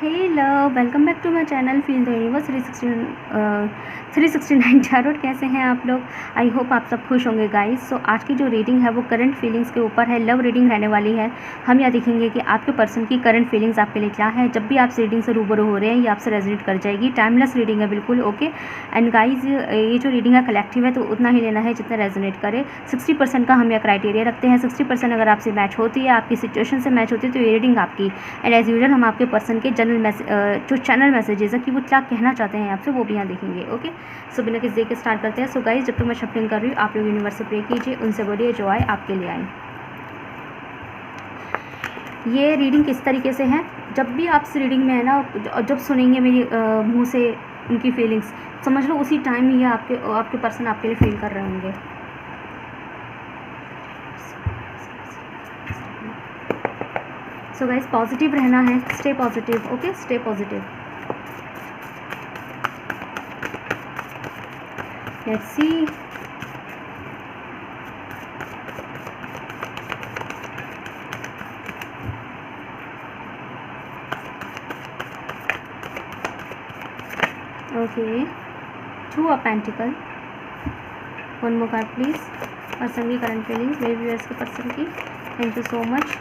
Hello, welcome back to my channel feel the universe 369 tarot. कैसे हैं आप लोग? आई होप आप सब खुश होंगे गाइस। सो आज की जो रीडिंग है वो करंट फीलिंग्स के ऊपर है, लव रीडिंग रहने वाली है। हम यह देखेंगे कि आपके पर्सन की करंट फीलिंग्स आपके लिए क्या है। जब भी आप रीडिंग से रूबरू हो रहे हैं ये आपसे रेजोनेट कर जाएगी। टाइमलेस रीडिंग है बिल्कुल, ओके। एंड गाइज ये जो रीडिंग है कलेक्टिव है तो उतना ही लेना है जितना रेजोनेट करे। 60% का हम यह क्राइटेरिया रखते हैं। 60% अगर आपसे मैच होती है, आपकी सिचुएशन से मैच होती है तो ये रीडिंग आपकी। एंड एज यूजुअल हम आपके पर्सन के जो चैनल मैसेजेस है कि वो क्या कहना चाहते हैं आपसे वो भी यहाँ देखेंगे, ओके। सो बिना किसी देर के स्टार्ट करते हैं। सो गाइस, जब तक मैं शफलिंग कर रही हूँ आप लोग यूनिवर्स से प्रे कीजिए, उनसे बोलिए जो आए आपके लिए आए। ये रीडिंग किस तरीके से है, जब भी आप इस रीडिंग में है ना, जब सुनेंगे मेरी मुँह से उनकी फीलिंग्स, समझ लो उसी टाइम ये आपके पर्सन आपके लिए फील कर रहे होंगे। सो गाइस, पॉजिटिव रहना है, stay positive, okay, stay positive. Let's see. Okay, 2 of pentacle. One more card please. Person की करंट फीलिंग्स, मेरे व्यूअर्स के पर्सन की। Thank you so much.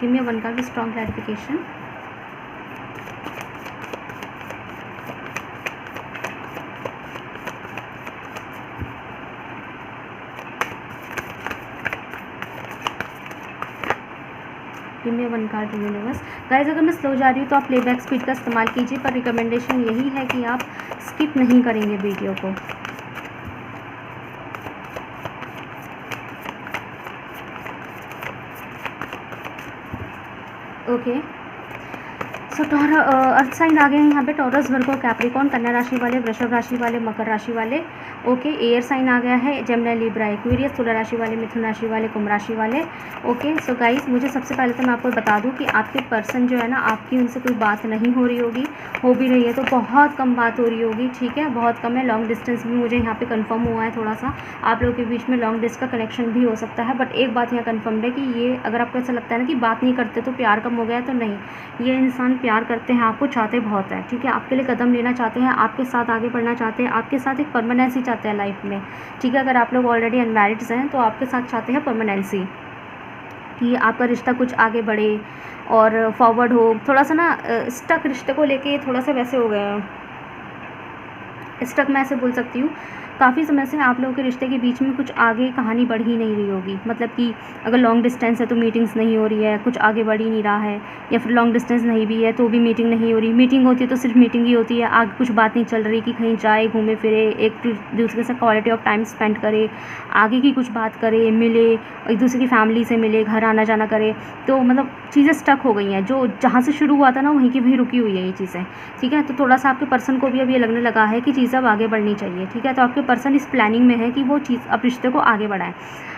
Give me one card with strong clarification. Give me one card universe. Guys, अगर मैं slow जा रही हूँ तो आप प्लेबैक स्पीड का इस्तेमाल कीजिए, पर रिकमेंडेशन यही है कि आप स्किप नहीं करेंगे वीडियो को। ओके, सो अर्थ साइन आ गए हैं यहाँ पे। टॉरस, वर्गो, कैप्रिकॉर्न, कन्या राशि वाले, वृषभ राशि वाले, मकर राशि वाले, ओके। एयर साइन आ गया है, जेमिनी, लिब्रा, एक्वेरियस, तुला राशि वाले, मिथुन राशि वाले, कुंभ राशि वाले, ओके। सो गाइस, मुझे सबसे पहले तो मैं आपको बता दूं कि आपके पर्सन जो है ना, आपकी उनसे कोई बात नहीं हो रही होगी, हो भी रही है तो बहुत कम बात हो रही होगी, ठीक है, बहुत कम है। लॉन्ग डिस्टेंस भी मुझे यहाँ पे कंफर्म हुआ है, थोड़ा सा आप लोगों के बीच में लॉन्ग डिस्टेंस का कनेक्शन भी हो सकता है। बट एक बात यहाँ कन्फर्म्ड है कि ये, अगर आपको ऐसा लगता है ना कि बात नहीं करते तो प्यार कम हो गया, तो नहीं, ये इंसान प्यार करते हैं, आपको चाहते बहुत है, ठीक है, आपके लिए कदम लेना चाहते हैं, आपके साथ आगे बढ़ना चाहते हैं, आपके साथ एक परमानेंसी चाहते हैं लाइफ में, ठीक है। अगर आप लोग ऑलरेडी अनमैरिड्स हैं तो आपके साथ चाहते हैं परमानेंसी, कि आपका रिश्ता कुछ आगे बढ़े और फॉरवर्ड हो। थोड़ा सा ना स्टक रिश्ते को लेके थोड़ा सा वैसे हो गया, स्टक मैं ऐसे बोल सकती हूँ। काफ़ी समय से आप लोगों के रिश्ते के बीच में कुछ आगे कहानी बढ़ ही नहीं रही होगी, मतलब कि अगर लॉन्ग डिस्टेंस है तो मीटिंग्स नहीं हो रही है, कुछ आगे बढ़ ही नहीं रहा है, या फिर लॉन्ग डिस्टेंस नहीं भी है तो भी मीटिंग नहीं हो रही। मीटिंग होती है तो सिर्फ मीटिंग ही होती है, आगे कुछ बात नहीं चल रही कि कहीं जाए, घूमे फिरे, एक दूसरे से क्वालिटी ऑफ टाइम स्पेंड करे, आगे की कुछ बात करे, मिले, एक दूसरे की फैमिली से मिले, घर आना जाना करे। तो मतलब चीज़ें स्टक हो गई हैं, जो जहाँ से शुरू हुआ था ना वहीं की वहीं रुकी हुई है ये चीज़ें, ठीक है। तो थोड़ा सा आपके पर्सन को भी अब ये लगने लगा है कि चीज़ अब आगे बढ़नी चाहिए, ठीक है। तो आपके पर्सन इस प्लानिंग में है कि वो चीज़ अब रिश्ते को आगे बढ़ाएं।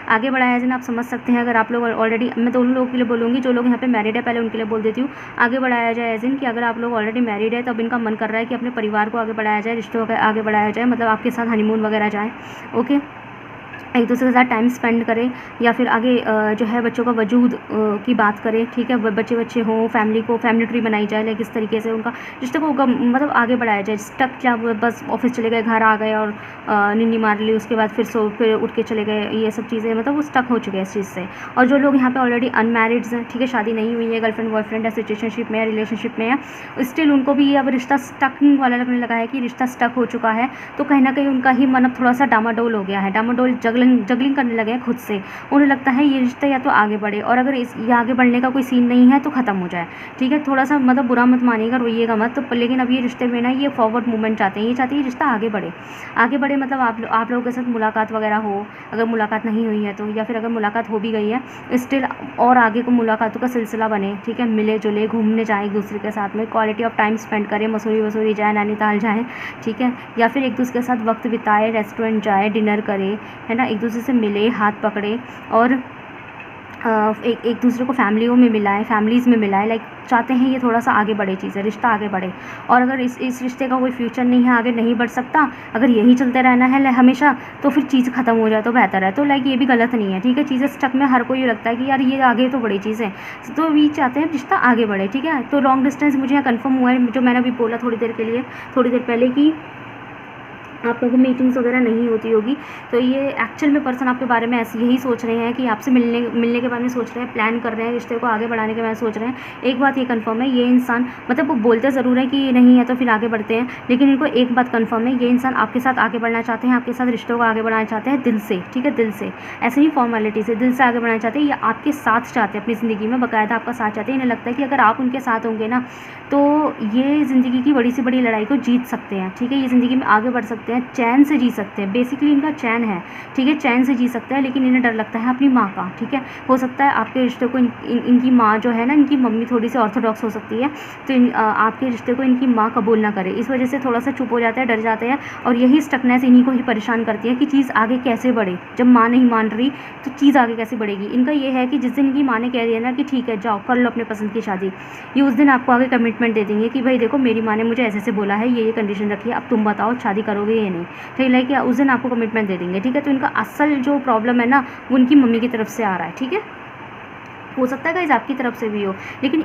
आगे बढ़ाया जिन आप समझ सकते हैं। अगर आप लोग ऑलरेडी, मैं दोनों लोगों के लिए बोलूँगी, जो लोग यहाँ पे मैरिड है पहले उनके लिए बोल देती हूँ, आगे बढ़ाया जाए एज इन कि अगर आप लोग ऑलरेडी मैरिड है तब इनका मन कर रहा है कि अपने परिवार को आगे बढ़ाया जाए, रिश्तों को आगे बढ़ाया जाए, मतलब आपके साथ हनीमून वगैरह जाए, ओके, एक दूसरे के साथ टाइम स्पेंड करें, या फिर आगे जो है बच्चों का वजूद की बात करें, ठीक है, बच्चे हों, फैमिली ट्री बनाई जाए, लाइक इस तरीके से उनका रिश्ते को मतलब आगे बढ़ाया जाए। स्टक क्या, बस ऑफिस चले गए, घर आ गए और निन्नी मार ली, उसके बाद फिर उठ के चले गए, ये सब चीज़ें मतलब वो स्टक हो चुके हैं इस चीज़ से। और जो लोग यहाँ पे ऑलरेडी अनमैरिड्स हैं, ठीक है, शादी नहीं हुई है, गर्लफ्रेंड बॉयफ्रेंड है, सिचुएशनशिप में है, रिलेशनशिप में है, स्टिल उनको भी अब रिश्ता स्टकिंग वाला लगने लगा है कि रिश्ता स्टक हो चुका है। तो कहीं ना कहीं उनका ही मन अब थोड़ा सा डामाडोल हो गया है, डामाडोल जगलिंग करने लगे हैं खुद से। उन्हें लगता है ये रिश्ता या तो आगे बढ़े, और अगर ये आगे बढ़ने का कोई सीन नहीं है तो ख़त्म हो जाए, ठीक है। थोड़ा सा मतलब बुरा मत मानिएगा, रोइएगा मत, तो लेकिन अब ये रिश्ते में ना ये फॉरवर्ड मूवमेंट चाहते हैं, ये चाहते हैं रिश्ता आगे बढ़े। आगे बढ़े मतलब आप लोगों के साथ मुलाकात वगैरह हो, अगर मुलाकात नहीं हुई है तो, या फिर अगर मुलाकात हो भी गई है स्टिल और आगे को मुलाकातों का सिलसिला बने, ठीक है, मिले जुले, घूमने जाएँ एक दूसरे के साथ में, क्वालिटी ऑफ टाइम स्पेंड करें, मसूरी जाए, नैनीताल जाएँ, ठीक है, या फिर एक दूसरे के साथ वक्त बिताए, रेस्टोरेंट जाए, डिनर करे, है ना, एक दूसरे से मिले, हाथ पकड़े, और एक एक दूसरे को फैमिलियों में मिलाएं, फैमिलीज़ में मिलाएं, लाइक चाहते हैं ये थोड़ा सा आगे बढ़े चीज़ें, रिश्ता आगे बढ़े। और अगर इस रिश्ते का कोई फ्यूचर नहीं है, आगे नहीं बढ़ सकता, अगर यही चलते रहना है हमेशा, तो फिर चीज़ ख़त्म हो जाए तो बेहतर है। तो लाइक ये भी गलत नहीं है, ठीक है। चीज़ें स्टक में हर कोई लगता है कि यार ये आगे तो बड़ी चीज़ है, तो भी चाहते हैं रिश्ता आगे बढ़े, ठीक है। तो लॉन्ग डिस्टेंस मुझे यहाँ कन्फर्म हुआ है, जो मैंने अभी बोला थोड़ी देर पहले कि आप लोगों को मीटिंग्स वगैरह नहीं होती होगी, तो ये एक्चुअल में पर्सन आपके बारे में ऐसे यही सोच रहे हैं कि आपसे मिलने के बारे में सोच रहे हैं, प्लान कर रहे हैं, रिश्ते को आगे बढ़ाने के बारे में सोच रहे हैं। एक बात ये कंफर्म है, ये इंसान मतलब वो बोलते ज़रूर है कि ये नहीं है तो फिर आगे बढ़ते हैं, लेकिन इनको एक बात कंफर्म है, ये इंसान आपके साथ आगे बढ़ना चाहते हैं, आपके साथ रिश्तों को आगे बढ़ाना चाहते हैं दिल से, ठीक है, दिल से, ऐसे नहीं फॉर्मेलिटी से, दिल से आगे बढ़ना चाहते हैं। ये आपके साथ चाहते हैं, अपनी ज़िंदगी में बाकायदा आपका साथ चाहते हैं। इन्हें लगता है कि अगर आप उनके साथ होंगे ना तो ये ज़िंदगी की बड़ी से बड़ी लड़ाई को जीत सकते हैं, ठीक है। ये ज़िंदगी में आगे बढ़ सकते हैं, चैन से जी सकते हैं। बेसिकली इनका चैन है, ठीक है, चैन से जी सकते हैं, लेकिन इन्हें डर लगता है अपनी माँ का, ठीक है। हो सकता है आपके रिश्ते को इनकी माँ जो है ना, इनकी मम्मी थोड़ी सी ऑर्थोडॉक्स हो सकती है, तो आपके रिश्ते को इनकी माँ कबूल ना करे, इस वजह से थोड़ा सा चुप हो जाते हैं, डर जाते हैं। और यही स्टकनेस इन्हीं को ही परेशान करती है कि चीज़ आगे कैसे बढ़े। जब माँ नहीं मान रही तो चीज़ आगे कैसे बढ़ेगी। इनका ये है कि जिस दिन इनकी माँ ने कह दिया ना कि ठीक है जाओ कर लो अपने पसंद की शादी, ये उस दिन आपको आगे कमिटमेंट दे देंगे कि भाई देखो मेरी माँ ने मुझे ऐसे ऐसे बोला है, ये कंडीशन रखी है, अब तुम बताओ शादी करोगे या नहीं, ठीक है। लाइक उस दिन आपको कमिटमेंट दे देंगे, ठीक है। तो इनका असल जो प्रॉब्लम है ना वो उनकी मम्मी की तरफ से आ रहा है, ठीक है। हो सकता है गाइस आपकी तरफ से भी हो, लेकिन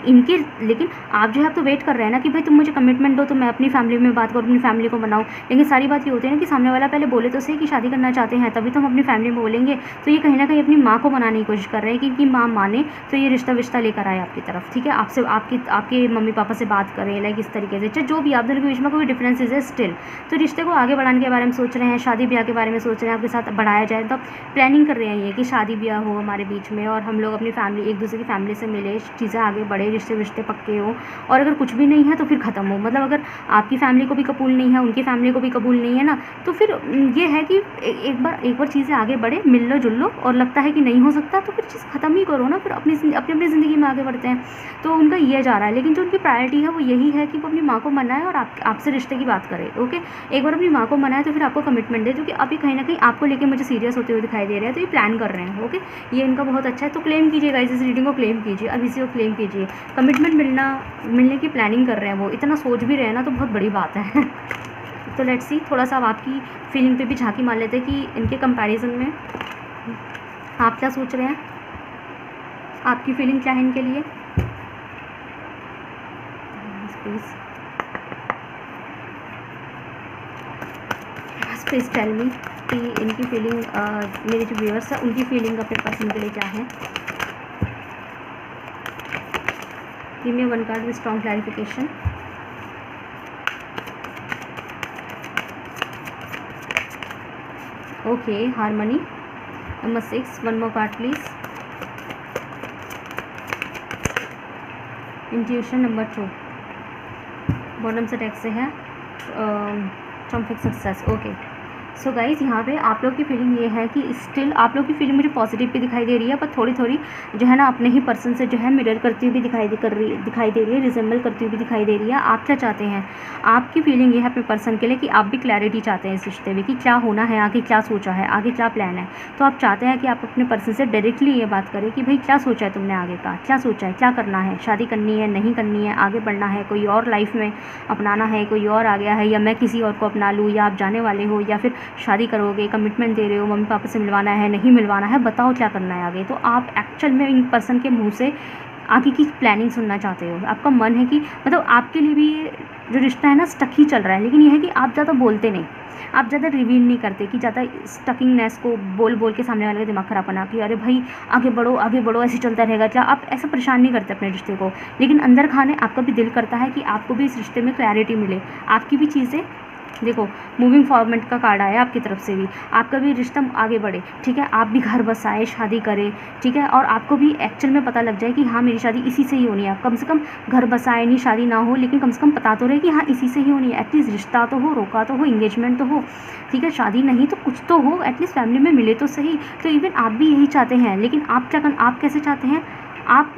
आप जो है आप तो वेट कर रहे हैं ना कि भाई तुम मुझे कमिटमेंट दो तो मैं अपनी फैमिली में बात करूँ, अपनी फैमिली को बनाऊँ। लेकिन सारी बात ये होती है ना कि सामने वाला पहले बोले तो सही कि शादी करना चाहते हैं, तभी तो हम अपनी फैमिली में बोलेंगे। तो ये कहीं ना कहीं अपनी माँ को मनाने की कोशिश कर रहे हैं कि इनकी माँ माने तो ये रिश्ता लेकर आए आपकी तरफ, ठीक है। आपसे आपके मम्मी पापा से बात करें, लाइक इस तरीके से, चाहे जो भी आप दोनों के बीच में कोई डिफरेंसेज है स्टिल, तो रिश्ते को आगे बढ़ाने के बारे में सोच रहे हैं, शादी ब्याह के बारे में सोच रहे हैं, आपके साथ बढ़ाया जाए, तो प्लानिंग कर रहे हैं ये कि शादी ब्याह हो हमारे बीच में और हम लोग अपनी फैमिली एक दूसरे की फैमिली से मिले, चीज़ें आगे बढ़े, रिश्ते पक्के हो। और अगर कुछ भी नहीं है तो फिर ख़त्म हो, मतलब अगर आपकी फैमिली को भी कबूल नहीं है, उनकी फैमिली को भी कबूल नहीं है ना, तो फिर ये है कि एक बार चीज़ें आगे बढ़े, मिल लो जुल लो, और लगता है कि नहीं हो सकता तो फिर चीज़ ख़त्म ही करो ना, फिर अपनी ज़िंदगी में आगे बढ़ते हैं। तो उनका ये जा रहा है, लेकिन जो उनकी प्रायोरिटी है वो यही है कि वो अपनी माँ को मनाए और आपसे रिश्ते की बात करे, ओके। एक बार अपनी माँ को मनाए तो फिर आपको कमिटमेंट दे, क्योंकि अभी कहीं ना कहीं आपको लेके मुझे सीरियस होते हुए दिखाई दे रहे हैं, तो ये प्लान कर रहे हैं, ओके। ये इनका बहुत अच्छा है, तो क्लेम कीजिए गाइस, इस रीडिंग को क्लेम कीजिए, अब इसी को क्लेम कीजिए। कमिटमेंट मिलने की प्लानिंग कर रहे हैं, वो इतना सोच भी रहे हैं ना, तो बहुत बड़ी बात है। तो लेट्स सी, थोड़ा सा अब आपकी फीलिंग पे भी झांकी मार लेते हैं कि इनके कंपैरिजन में आप क्या सोच रहे हैं, आपकी फीलिंग क्या है इनके लिए। प्लीज़ टेल मी कि इनकी फीलिंग, मेरे जो व्यूअर्स हैं उनकी फीलिंग अपने पर्सन के लिए क्या है। Give me one card with strong clarification. Okay, harmony number 6, one more card please. Intuition number 2, bottom से टेक्स्ट से है ट्रम्पिक सक्सेस, ओके। सो गाइज यहाँ पे आप लोग की फीलिंग ये है कि स्टिल आप लोग की फीलिंग मुझे पॉजिटिव भी दिखाई दे रही है, पर थोड़ी जो है ना अपने ही पर्सन से जो है मिरर करती हुई भी दिखाई दे रही है, रिजेंबल करती हुई भी दिखाई दे रही है। आप क्या चाहते हैं, आपकी फीलिंग ये है अपने पर्सन के लिए कि आप भी क्लैरिटी चाहते हैं इस रिश्ते में कि क्या होना है, आगे क्या सोचा है, आगे क्या प्लान है। तो आप चाहते हैं कि आप अपने पर्सन से डायरेक्टली ये बात करें कि भाई क्या सोचा है तुमने, आगे का क्या सोचा है, क्या करना है, शादी करनी है नहीं करनी है, आगे बढ़ना है, कोई और लाइफ में अपनाना है, कोई और आ गया है, या मैं किसी और को अपना लूँ, या आप जाने वाले हो, या फिर शादी करोगे, कमिटमेंट दे रहे हो, मम्मी पापा से मिलवाना है नहीं मिलवाना है, बताओ क्या करना है आगे। तो आप एक्चुअल में इन पर्सन के मुंह से आगे की प्लानिंग सुनना चाहते हो। आपका मन है कि मतलब आपके लिए भी ये जो रिश्ता है ना स्टक ही चल रहा है, लेकिन यह है कि आप ज़्यादा बोलते नहीं, आप ज़्यादा रिवील नहीं करते कि ज़्यादा स्टकिंगनेस को बोल के सामने वाले का दिमाग ख़राब बना कि अरे भाई आगे बढ़ो ऐसे चलता रहेगा क्या, आप ऐसा परेशान नहीं करते अपने रिश्ते को। लेकिन अंदर खाने आपका भी दिल करता है कि आपको भी इस रिश्ते में क्लैरिटी मिले, आपकी भी चीज़ें देखो मूविंग फॉर्मेट का कार्ड आया आपकी तरफ से भी, आपका भी रिश्ता आगे बढ़े, ठीक है। आप भी घर बसाए, शादी करें, ठीक है, और आपको भी एक्चुअल में पता लग जाए कि हाँ मेरी शादी इसी से ही होनी है। कम से कम घर बसाए नहीं, शादी ना हो, लेकिन कम से कम पता तो रहे कि हाँ इसी से ही होनी है। एटलीस्ट रिश्ता तो हो, रोका तो हो, इंगेजमेंट तो हो, ठीक है, शादी नहीं तो कुछ तो हो, एटलीस्ट फैमिली में मिले तो सही। तो इवन आप भी यही चाहते हैं, लेकिन आप कैसे चाहते हैं, आप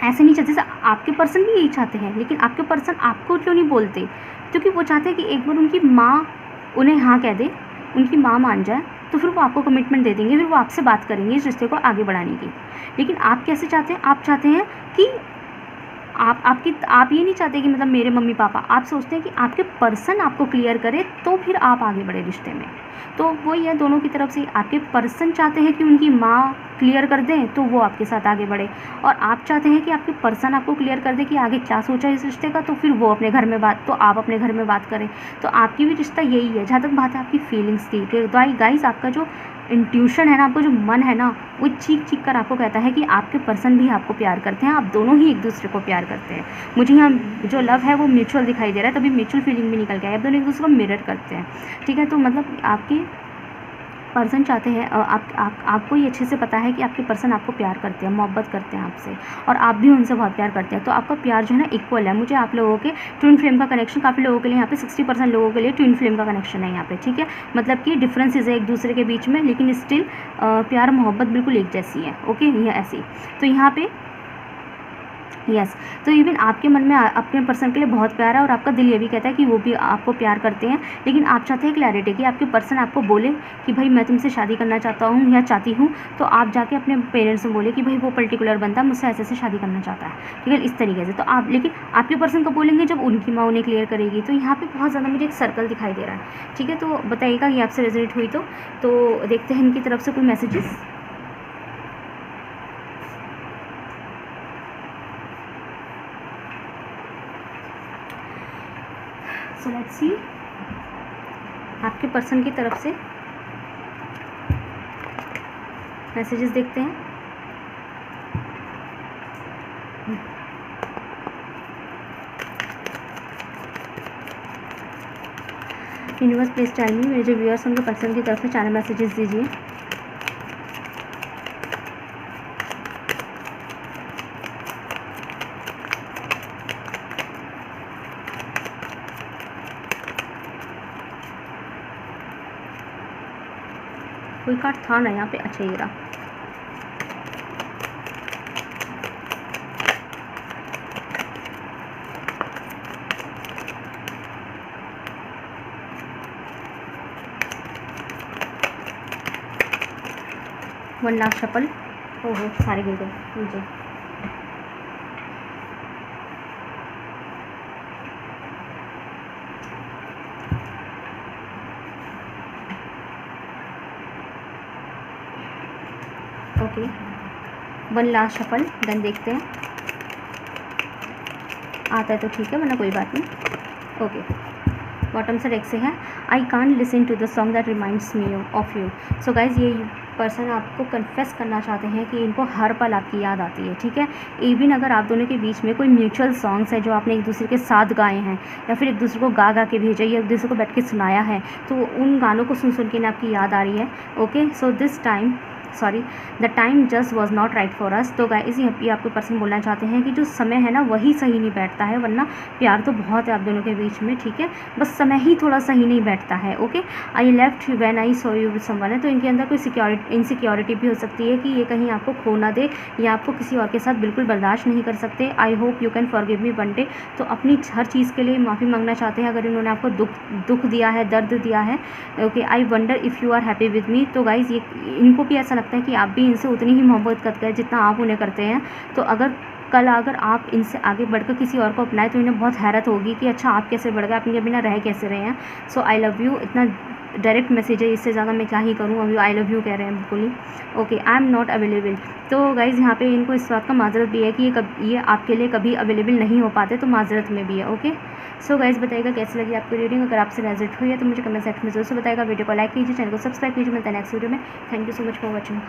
ऐसे नहीं चाहते, जैसे आपके पर्सन भी यही चाहते हैं, लेकिन आपके पर्सन आपको क्यों नहीं बोलते, क्योंकि वो चाहते हैं कि एक बार उनकी माँ उन्हें हाँ कह दे, उनकी माँ मान जाए, तो फिर वो आपको कमिटमेंट दे देंगे, फिर वो आपसे बात करेंगे इस रिश्ते को आगे बढ़ाने की। लेकिन आप कैसे चाहते हैं, आप चाहते हैं कि आप ये नहीं चाहते कि मतलब मेरे मम्मी पापा, आप सोचते हैं कि आपके पर्सन आपको क्लियर करे तो फिर आप आगे बढ़े रिश्ते में। तो वही है, दोनों की तरफ से आपके पर्सन चाहते हैं कि उनकी माँ क्लियर कर दें तो वो आपके साथ आगे बढ़े, और आप चाहते हैं कि आपके पर्सन आपको क्लियर कर दे कि आगे क्या सोचा है इस रिश्ते का, तो फिर वो अपने घर में बात, तो आप अपने घर में बात करें। तो आपकी भी रिश्ता यही है। जहाँ तक बात है आपकी फीलिंग्स की, कि गाइस आपका जो इंट्यूशन है ना, आपका जो मन है ना, वो चीख चीख कर आपको कहता है कि आपके पर्सन भी आपको प्यार करते हैं, आप दोनों ही एक दूसरे को प्यार करते हैं। मुझे यहाँ जो लव है वो म्यूचुअल दिखाई दे रहा है, तभी म्यूचुअल फीलिंग भी निकल के आई, आप दोनों एक दूसरे को मिरर करते हैं, ठीक है। तो मतलब आपके पर्सन चाहते हैं, आपको ये अच्छे से पता है कि आपके पर्सन आपको प्यार करते हैं, मोहब्बत करते हैं आपसे, और आप भी उनसे बहुत प्यार करते हैं। तो आपका प्यार जो है ना इक्वल है। मुझे आप लोगों के ट्विन फ्लेम का कनेक्शन, काफ़ी लोगों के लिए यहाँ पे 60% लोगों के लिए ट्विन फ्लेम का कनेक्शन है यहाँ पे, ठीक है। मतलब कि डिफरेंसेस है एक दूसरे के बीच में, लेकिन स्टिल प्यार मोहब्बत बिल्कुल एक जैसी है, ओके, ये ऐसी। तो यहाँ पे यस, तो इवन आपके मन में अपने पर्सन के लिए बहुत प्यार है, और आपका दिल ये भी कहता है कि वो भी आपको प्यार करते हैं। लेकिन आप चाहते हैं क्लैरिटी, कि आपके पर्सन आपको बोले कि भाई मैं तुमसे शादी करना चाहता हूँ या चाहती हूँ, तो आप जाके अपने पेरेंट्स से बोले कि भाई वो पर्टिकुलर बंदा मुझसे ऐसे ऐसे शादी करना चाहता है, ठीक है, इस तरीके से। तो आप, लेकिन आपके पर्सन को बोलेंगे जब उनकी माँ उन्हें क्लियर करेगी। तो यहाँ पर बहुत ज़्यादा मुझे एक सर्कल दिखाई दे रहा है, ठीक है। तो बताइएगा ये आपसे रेजोनेट हुई तो देखते हैं इनकी तरफ से कोई मैसेजेस। सो लेट्स सी आपके पर्सन की तरफ से मैसेजेस देखते हैं। यूनिवर्स प्लीज टेल मी, मेरे जो व्यूअर्स उनके पर्सन की तरफ से चैनल मैसेजेस दीजिए। कोई कार्ड था ना यहाँ पे, अच्छा ये रहा। वन लास्ट शफल, ओहो सारे गिर गए मुझे। Okay, one last shuffle, then देखते हैं आता है तो ठीक है, वरना कोई बात नहीं। ओके, बॉटम से डेक से है, I can't listen to the song that reminds me of you. So guys, ये पर्सन आपको कन्फेस करना चाहते हैं कि इनको हर पल आपकी याद आती है, ठीक है। इवन अगर आप दोनों के बीच में कोई म्यूचुअल सॉन्ग्स है जो आपने एक दूसरे के साथ गाए हैं, या फिर एक दूसरे को गा के भेजा, या एक दूसरे को बैठ के सुनाया है, तो उन गानों को सुन के ना आपकी याद आ रही है। Okay, so this time the time just was not right for us. तो गाइस ये आपको पर्सन बोलना चाहते हैं कि जो समय है ना वही सही नहीं बैठता है, वरना प्यार तो बहुत है आप दोनों के बीच में, ठीक है, बस समय ही थोड़ा सही नहीं बैठता है। Okay, I left when I saw you with someone है, तो इनके अंदर कोई इनसिक्योरिटी भी हो सकती है कि ये कहीं आपको खो ना दे, या आपको किसी और के साथ बिल्कुल बर्दाश्त नहीं कर सकते। I hope you can forgive me one day, तो अपनी हर चीज़ के लिए माफ़ी मांगना चाहते हैं अगर इन्होंने आपको दुख दिया है, दर्द दिया है। Okay, I wonder if you are happy with me. तो गाइज़ ये इनको भी ऐसा लगता है कि आप भी इनसे उतनी ही मोहब्बत करते हैं जितना आप उन्हें करते हैं। तो अगर आप इनसे आगे बढ़कर किसी और को अपनाएं तो इन्हें बहुत हैरत होगी कि अच्छा आप कैसे बढ़ गए, आप इनके बिना रह कैसे रहे हैं। सो आई लव यू, इतना डायरेक्ट मैसेज है, इससे ज़्यादा मैं क्या ही करूँ। अभी आई लव यू कह रहे हैं बिल्कुल ही। Okay, I am not available. तो गाइज़ यहाँ पे इनको इस बात का माजरत भी है कि ये आपके लिए कभी अवेलेबल नहीं हो पाते, तो माजरत में भी है। ओके, सो गाइज़ बताइएगा कैसी लगी आपकी रीडिंग। अगर आपसे रेजोनेट हुई है तो मुझे कमेंट सेक्शन में जरूर से बताइएगा। वीडियो को लाइक कीजिए, चैनल को सब्सक्राइब कीजिए। मिलता है नेक्स्ट वीडियो में। Thank you so much for watching.